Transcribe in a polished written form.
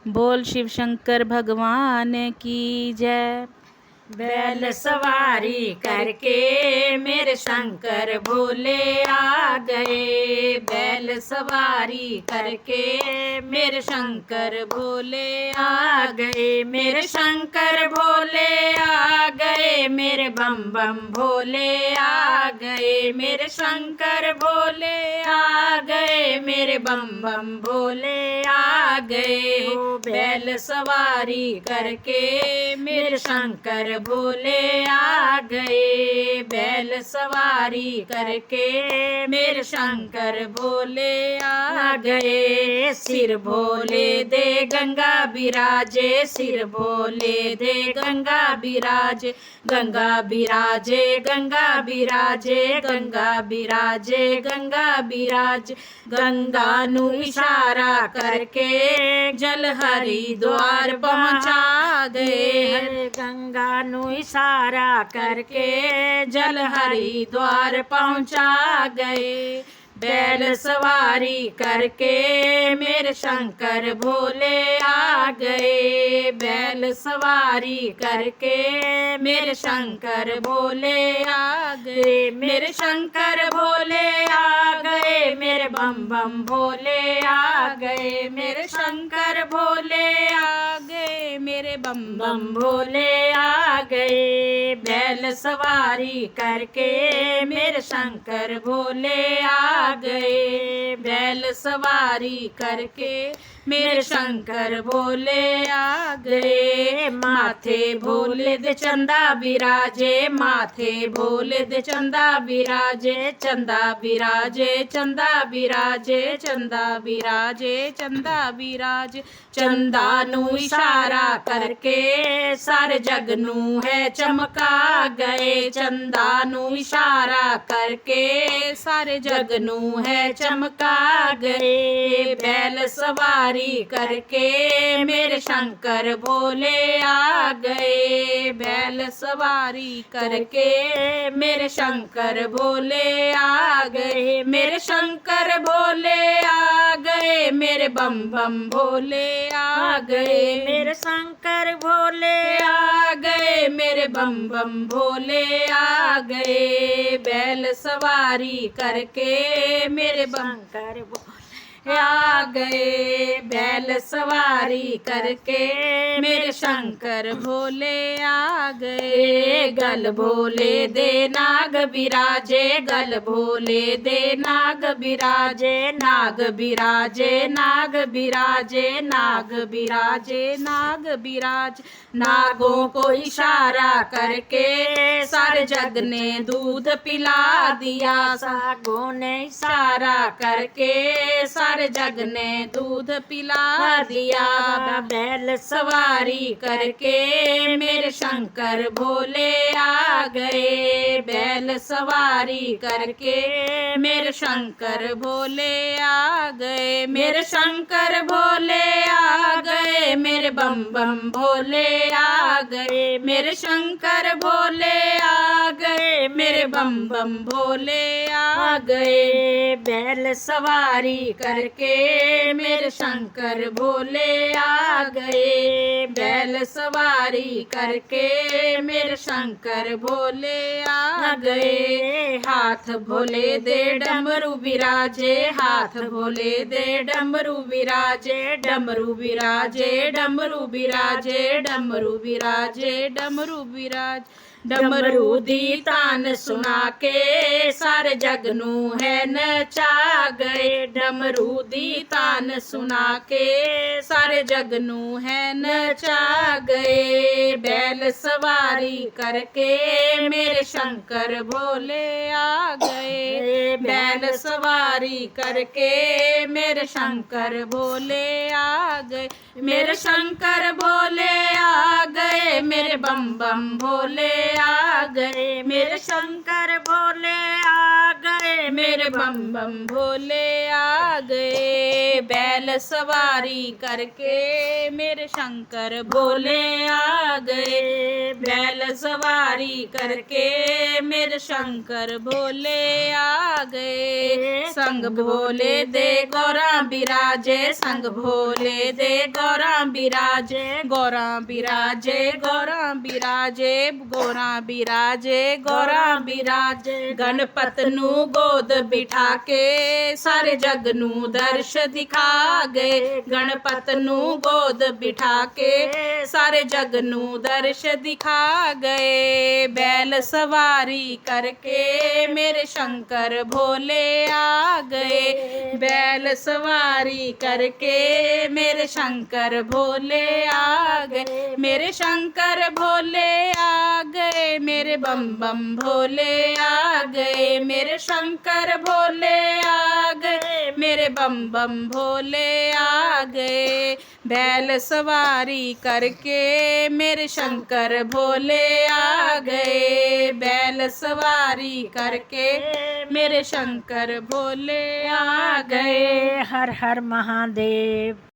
बोल शिव शंकर भगवान की जय। बैल सवारी करके मेरे शंकर भोले आ गए। बैल सवारी करके मेरे शंकर भोले आ गए। मेरे शंकर भोले आ गए। मेरे बम बम भोले आ गए। मेरे शंकर भोले आ गए। मेरे बम बम भोले आ गए। बैल सवारी करके मेरे शंकर भोले आ गए। बैल सवारी करके मेरे शंकर भोले आ गए। सिर भोले दे गंगा बिराजे। सिर भोले दे गंगा बिराजे। गंगा बिराजे गंगा बिराजे। गंगा बिराजे गंगा बिराजे। गंगा नू इशारा करके जल हरिद्वार पहुँचा गए। गंगा नू इशारा करके जल हरिद्वार पहुँचा गए। बैल सवारी करके मेरे शंकर भोले आ गए। बैल सवारी करके मेरे शंकर भोले आ गए। मेरे शंकर भोले आ गए। मेरे बम बम भोले आ गए। मेरे शंकर भोले आ गए। मेरे बम बम भोले आ गए। बैल सवारी करके मेरे शंकर भोले आ गए। बैल सवारी करके मेरे शंकर भोले आ गए। माथे भोले दे चंदा बिराजे। माथे भोले दे चंदा बिराजे। चंदा बिराजे चंदा बिराजे। चंदा बिराजे चंदा बिराजे। चंदा नू इशारा करके सारे जग नू है चमका गए। चंदा नू इशारा करके सारे जग नू है चमका गए। बैल सवारी करके मेरे शंकर भोले आ गए। बैल सवारी करके मेरे शंकर भोले आ गए। मेरे शंकर भोले आ गए। मेरे बम बम भोले आ गए। मेरे शंकर भोले आ गए। मेरे बम बम भोले आ गए। बैल सवारी करके मेरे शंकर भोले आ गए। बैल सवारी करके मेरे शंकर भोले आ गए। गल भोले दे नाग बिराजे। गल भोले दे नाग बिराजे। नाग बिराजे नाग बिराजे। नाग बिराजे नाग बिराज। नागों को इशारा करके सारे जग ने दूध पिला दिया। नागों ने इशारा करके सारे जग ने दूध पिला दिया। बैल सवारी करके मेरे शंकर भोले आ गए। बैल सवारी करके मेरे शंकर भोले आ गए। मेरे शंकर भोले आ गए। मेरे बम बम भोले आ गए। मेरे शंकर भोले आ गए। मेरे बम बम भोले आ गए। बैल सवारी करके मेरे शंकर भोले आ गए। बैल सवारी करके मेरे शंकर भोले आ गए। हाथ भोले दे डमरू बिराजे। हाथ भोले दे डमरू बिराजे। डमरू बिराजे डमरू बिराजे। डमरू बिराजे डमरू बिराज। डमरू दी तान सुना के सारे जग नू है नचा गए। डमरू दी तान सुना के सारे जग नू है नचा गए। बैल सवारी करके मेरे शंकर भोले आ गए। बैल सवारी करके मेरे शंकर भोले आ गए। मेरे शंकर भोले आ गए। मेरे बम बम भोले आ गए। मेरे शंकर भोले आ गए। मेरे बम बम भोले आ गए। बैल सवारी करके मेरे शंकर भोले आ गए। बैल सवारी करके मेरे शंकर भोले आ गए। संग भोले दे गौरा बिराजे, संग भोले दे गौरा बिराजे। गौरा बिराजे, गौरा बिराजे, गौरा बिराजे, गौरा बिराजे। गणपत नू गोद बिठा के सारे जग नू दर्श दिखा गए। गणपत नू गोद बिठा के सारे जग नू दर्श दिखा गए। बैल सवारी करके मेरे शंकर भोले आ गए। बैल सवारी करके मेरे शंकर भोले आ गए। मेरे शंकर भोले आ गए। मेरे बम बम भोले आ गए। मेरे शंकर भोले आ गए। मेरे बम बम भोले आ गए। बैल सवारी करके मेरे शंकर भोले आ गए। बैल सवारी करके मेरे शंकर भोले आ गए। हर हर महादेव।